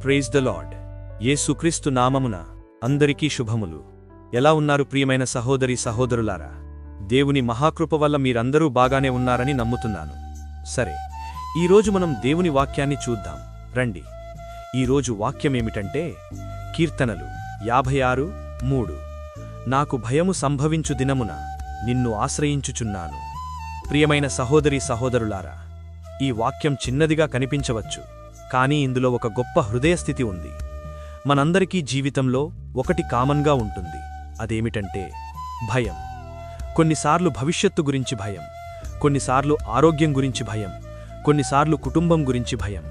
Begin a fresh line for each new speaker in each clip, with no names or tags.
Praise the lord. యేసుక్రీస్తు నామమున అందరికీ శుభములు. ఎలా ఉన్నారు ప్రియమైన సహోదరీ సహోదరులారా? దేవుని మహాకృప వల్ల మీరందరూ బాగానే ఉన్నారని నమ్ముతున్నాను. సరే, ఈరోజు మనం దేవుని వాక్యాన్ని చూద్దాం రండి. ఈరోజు వాక్యమేమిటంటే కీర్తనలు 56:3. నాకు భయము సంభవించు దినమున నిన్ను ఆశ్రయించుచున్నాను. ప్రియమైన సహోదరీ సహోదరులారా, ఈ వాక్యం చిన్నదిగా కనిపించవచ్చు, కానీ ఇందులో ఒక గొప్ప హృదయస్థితి ఉంది. మనందరికీ జీవితంలో ఒకటి కామన్గా ఉంటుంది. అదేమిటంటే భయం. కొన్నిసార్లు భవిష్యత్తు గురించి భయం, కొన్నిసార్లు ఆరోగ్యం గురించి భయం, కొన్నిసార్లు కుటుంబం గురించి భయం,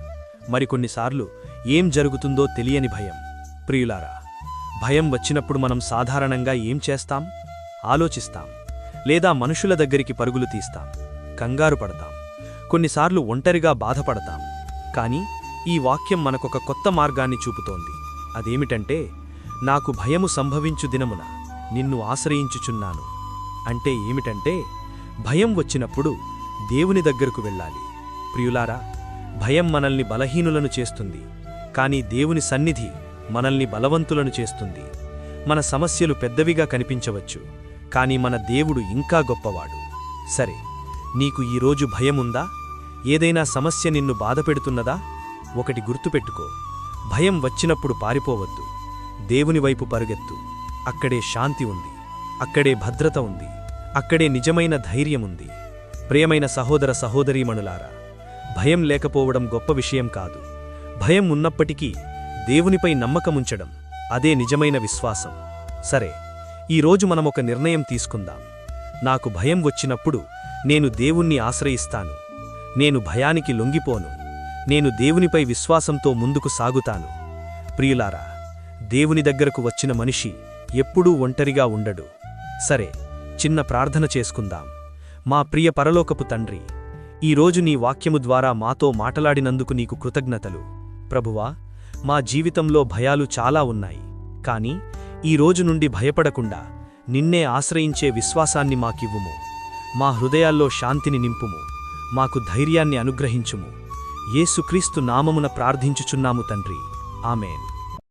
మరికొన్నిసార్లు ఏం జరుగుతుందో తెలియని భయం. ప్రియులారా, భయం వచ్చినప్పుడు మనం సాధారణంగా ఏం చేస్తాం? ఆలోచిస్తాం, లేదా మనుషుల దగ్గరికి పరుగులు తీస్తాం, కంగారు పడతాం, కొన్నిసార్లు ఒంటరిగా బాధపడతాం. కానీ ఈ వాక్యం మనకొక కొత్త మార్గాన్ని చూపుతోంది. అదేమిటంటే నాకు భయము సంభవించు దినమున నిన్ను ఆశ్రయించుచున్నాను. అంటే ఏమిటంటే భయం వచ్చినప్పుడు దేవుని దగ్గరకు వెళ్ళాలి. ప్రియులారా, భయం మనల్ని బలహీనులను చేస్తుంది, కానీ దేవుని సన్నిధి మనల్ని బలవంతులను చేస్తుంది. మన సమస్యలు పెద్దవిగా కనిపించవచ్చు, కానీ మన దేవుడు ఇంకా గొప్పవాడు. సరే, నీకు ఈరోజు భయముందా? ఏదైనా సమస్య నిన్ను బాధపెడుతున్నదా? ఒకటి గుర్తుపెట్టుకో, భయం వచ్చినప్పుడు పారిపోవద్దు. దేవుని వైపు పరుగెత్తు. అక్కడే శాంతి ఉంది, అక్కడే భద్రత ఉంది, అక్కడే నిజమైన ధైర్యముంది. ప్రియమైన సహోదర సహోదరీమణులారా, భయం లేకపోవడం గొప్ప విషయం కాదు. భయం ఉన్నప్పటికీ దేవునిపై నమ్మకముంచడం, అదే నిజమైన విశ్వాసం. సరే, ఈరోజు మనమొక నిర్ణయం తీసుకుందాం. నాకు భయం వచ్చినప్పుడు నేను దేవుణ్ణి ఆశ్రయిస్తాను. నేను భయానికి లొంగిపోను. నేను దేవునిపై విశ్వాసంతో ముందుకు సాగుతాను. ప్రియులారా, దేవుని దగ్గరకు వచ్చిన మనిషి ఎప్పుడూ ఒంటరిగా ఉండడు. సరే, చిన్న ప్రార్థన చేసుకుందాం. మా ప్రియ పరలోకపు తండ్రి, ఈరోజు నీ వాక్యము ద్వారా మాతో మాటలాడినందుకు నీకు కృతజ్ఞతలు. ప్రభువా, మా జీవితంలో భయాలు చాలా ఉన్నాయి, కానీ ఈరోజు నుండి భయపడకుండా నిన్నే ఆశ్రయించే విశ్వాసాన్ని మాకివ్వుము. మా హృదయాల్లో శాంతిని నింపుము. మాకు ధైర్యాన్ని అనుగ్రహించుము. యేసుక్రీస్తు నామమున ప్రార్థించుచున్నాము తండ్రి. ఆమేన్.